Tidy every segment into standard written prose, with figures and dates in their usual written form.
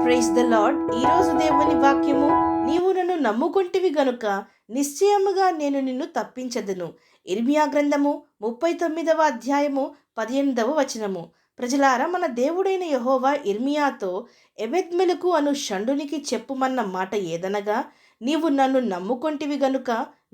Praise the lord. ఈరోజు దేవుని వాక్యము, నీవు నన్ను నమ్ముకొంటివి గనుక నిశ్చయముగా నేను నిన్ను తప్పించదును. ఇర్మియా గ్రంథము 39వ అధ్యాయము 18వ వచనము. ప్రజలారా, మన దేవుడైన యెహోవా ఇర్మియాతో ఎబెద్మెలకు అను షండునికి చెప్పుమన్న మాట ఏదనగా, నీవు నన్ను నమ్ముకొంటివి గనుక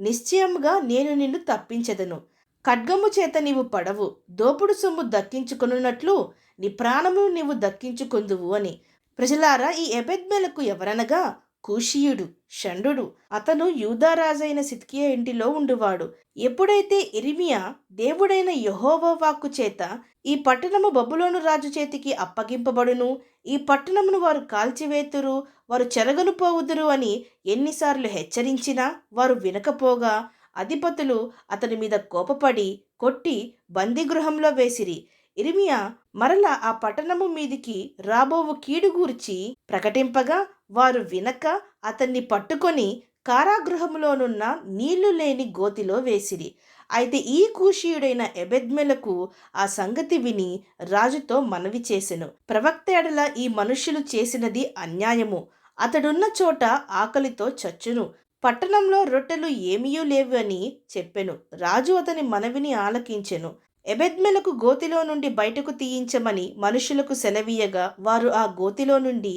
నిశ్చయముగా నేను నిన్ను తప్పించదను. ఖడ్గము చేత నీవు పడవు, దోపుడు సొమ్ము దక్కించుకొనున్నట్లు నీ ప్రాణమును నీవు దక్కించుకొందువు అని. ప్రజలారా, ఈ ఎబెద్మెలకు ఎవరనగా కూషీయుడు, షండు. అతను యూదారాజైన సిద్కియా ఇంటిలో ఉండువాడు. ఎప్పుడైతే ఇర్మియా దేవుడైన యెహోవా వాక్కు చేత ఈ పట్టణము బబులోను రాజు చేతికి అప్పగింపబడును, ఈ పట్టణమును వారు కాల్చివేతురు, వారు చెరగను పోవుదురు అని ఎన్నిసార్లు హెచ్చరించినా వారు వినకపోగా అధిపతులు అతని మీద కోపపడి కొట్టి బందీగృహంలో వేసిరి. ఇర్మియా మరలా ఆ పట్టణము మీదికి రాబోవు కీడు గూర్చి ప్రకటింపగా వారు వినక అతన్ని పట్టుకొని కారాగృహములోనున్న నీళ్లు లేని గోతిలో వేసిరి. అయితే ఈ కూషీయుడైన ఎబెద్మెలకు ఆ సంగతి విని రాజుతో మనవి చేసెను. ప్రవక్త ఎడల ఈ మనుష్యులు చేసినది అన్యాయము, అతడున్న చోట ఆకలితో చచ్చును, పట్టణంలో రొట్టెలు ఏమీయూ లేవు అని చెప్పెను. రాజు అతని మనవిని ఆలకించెను. ఎబెద్మెలకు గోతిలో నుండి బయటకు తీయించమని మనుషులకు సెలవీయగా వారు ఆ గోతిలో నుండి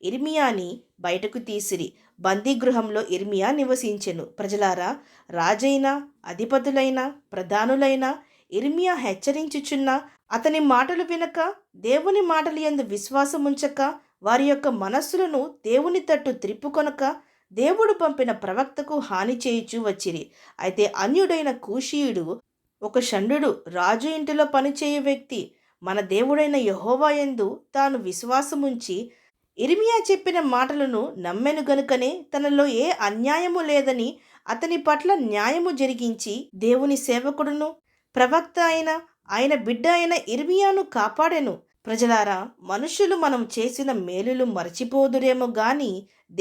ఇర్మియాని బయటకు తీసిరి. బందీగృహంలో ఇర్మియా నివసించెను. ప్రజలారా, రాజైన, అధిపతులైన, ప్రధానులైన ఇర్మియా హెచ్చరించుచున్న అతని మాటలు వినక, దేవుని మాటలు యందు విశ్వాసముంచక, వారి యొక్క మనస్సులను దేవుని తట్టు త్రిప్పుకొనక దేవుడు పంపిన ప్రవక్తకు హాని చేయుచూ వచ్చిరి. అయితే అన్యుడైన కూషీయుడు, ఒక షండు, రాజు ఇంటిలో పనిచేయు వ్యక్తి, మన దేవుడైన యెహోవా యందు తాను విశ్వాసముంచి ఇర్మియా చెప్పిన మాటలను నమ్మెను గనుకనే తనలో ఏ అన్యాయము లేదని అతని పట్ల న్యాయము జరిగించి దేవుని సేవకుడును ప్రవక్త అయిన ఆయన బిడ్డ అయిన ఇర్మియాను కాపాడెను. ప్రజలారా, మనుషులు మనం చేసిన మేలులు మరచిపోదురేమో గాని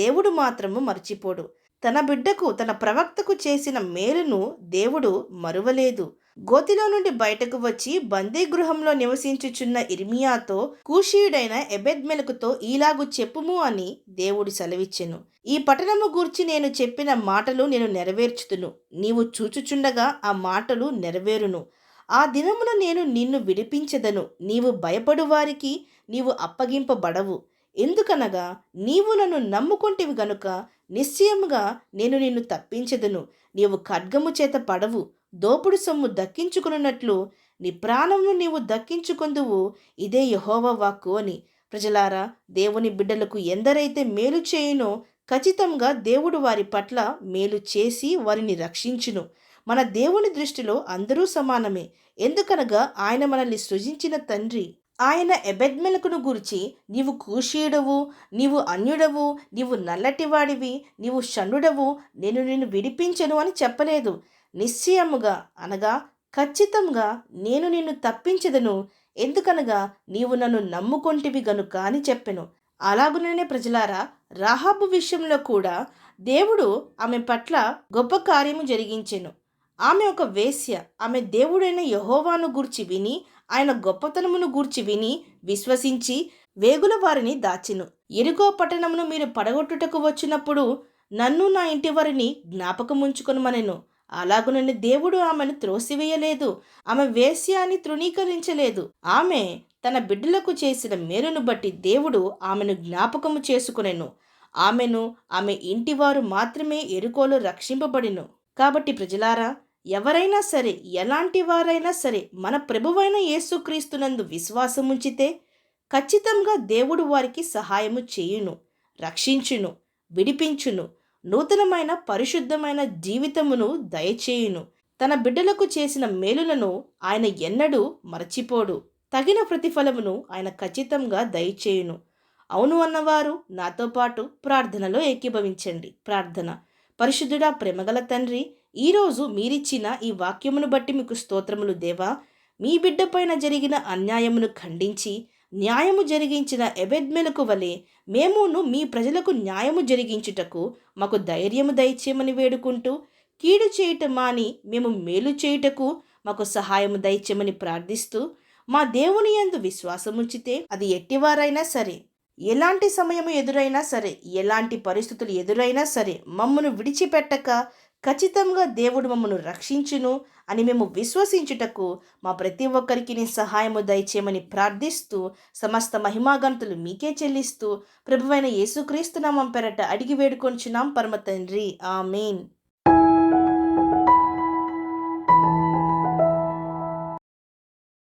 దేవుడు మాత్రము మర్చిపోడు. తన బిడ్డకు, తన ప్రవక్తకు చేసిన మేలును దేవుడు మరువలేదు. గోతిలో నుండి బయటకు వచ్చి బందీగృహంలో నివసించుచున్న ఇర్మియాతో కూషీయుడైన ఎబెద్మెలకుతో ఈలాగు చెప్పుము అని దేవుడు సెలవిచ్చెను. ఈ పట్టణము గూర్చి నేను చెప్పిన మాటలు నేను నెరవేర్చుతును, నీవు చూచుచుండగా ఆ మాటలు నెరవేరును. ఆ దినమున నేను నిన్ను విడిపించెదను, నీవు భయపడు వారికి నీవు అప్పగింపబడవు. ఎందుకనగా నీవు నన్ను నమ్ముకొంటివి గనుక నిశ్చయముగా నేను నిన్ను తప్పించెదను. నీవు ఖడ్గము చేత పడవు, దోపుడు సొమ్ము దక్కించుకున్నట్లు నీ ప్రాణమును నీవు దక్కించుకొందువు. ఇదే యెహోవా వాక్కు అని. ప్రజలారా, దేవుని బిడ్డలకు ఎందరైతే మేలు చేయునో ఖచ్చితంగా దేవుడు వారి పట్ల మేలు చేసి వారిని రక్షించును. మన దేవుని దృష్టిలో అందరూ సమానమే. ఎందుకనగా ఆయన మనల్ని సృజించిన తండ్రి. ఆయన ఎబెద్మెలకును గూర్చి, నీవు కూషీయుడవు, నీవు అన్యుడవు, నీవు నల్లటివాడివి, నీవు షండుడవు, నేను నిన్ను విడిపించను అని చెప్పలేదు. నిశ్చయముగా అనగా ఖచ్చితంగా నేను నిన్ను తప్పించదను, ఎందుకనగా నీవు నన్ను నమ్ముకొంటివి గనుక అని చెప్పెను. అలాగుననే ప్రజలారా, రాహాబు విషయంలో కూడా దేవుడు ఆమె పట్ల గొప్ప కార్యము జరిగించెను. ఆమె ఒక వేశ్య. ఆమె దేవుడైన యెహోవాను గూర్చి విని, ఆయన గొప్పతనమును గూర్చి విని విశ్వసించి వేగుల వారిని దాచెను. యెరికో పట్టణమును మీరు పడగొట్టుటకు వచ్చినప్పుడు నన్ను నా ఇంటి వారిని జ్ఞాపకముంచుకొనుమనెను. అలాగునని దేవుడు ఆమెను త్రోసివేయలేదు, ఆమె వేశ్య అని తృణీకరించలేదు. ఆమె తన బిడ్డలకు చేసిన మేలును బట్టి దేవుడు ఆమెను జ్ఞాపకము చేసుకొనెను. ఆమెను, ఆమె ఇంటివారు మాత్రమే యెరికోలో రక్షింపబడిను. కాబట్టి ప్రజలారా, ఎవరైనా సరే, ఎలాంటి వారైనా సరే, మన ప్రభువైన యేసుక్రీస్తునందు విశ్వాసముంచితే ఖచ్చితంగా దేవుడు వారికి సహాయము చేయును, రక్షించును, విడిపించును, నూతనమైన పరిశుద్ధమైన జీవితమును దయచేయును. తన బిడ్డలకు చేసిన మేలులను ఆయన ఎన్నడూ మరచిపోడు. తగిన ప్రతిఫలమును ఆయన ఖచ్చితంగా దయచేయును. అవును అన్నవారు నాతో పాటు ప్రార్థనలో ఏకీభవించండి. ప్రార్థన. పరిశుద్ధుడా, ప్రేమగల తండ్రి, ఈరోజు మీరిచ్చిన ఈ వాక్యమును బట్టి మీకు స్తోత్రములు దేవా. మీ బిడ్డ పైన జరిగిన అన్యాయమును ఖండించి న్యాయము జరిగించిన ఎబెద్మెలకు వలె మేమును మీ ప్రజలకు న్యాయము జరిగించుటకు మాకు ధైర్యము దయచేయమని వేడుకుంటూ, కీడు చేయుట మాని మేము మేలు చేయుటకు మాకు సహాయము దయచేయమని ప్రార్థిస్తూ, మా దేవుని యందు విశ్వాసముంచితే అది ఎట్టివారైనా సరే, ఎలాంటి సమయము ఎదురైనా సరే, ఎలాంటి పరిస్థితులు ఎదురైనా సరే మమ్మను విడిచిపెట్టక ఖచ్చితంగా దేవుడు మమ్మను రక్షించును అని మేము విశ్వసించుటకు మా ప్రతి ఒక్కరికి నీ సహాయము దయచేయమని ప్రార్థిస్తూ, సమస్త మహిమాగంతులు మీకే చెల్లిస్తూ ప్రభువైన యేసుక్రీస్తు నామం పెరట అడిగి వేడుకొంచున్నాం పరమ తండ్రి. ఆమేన్.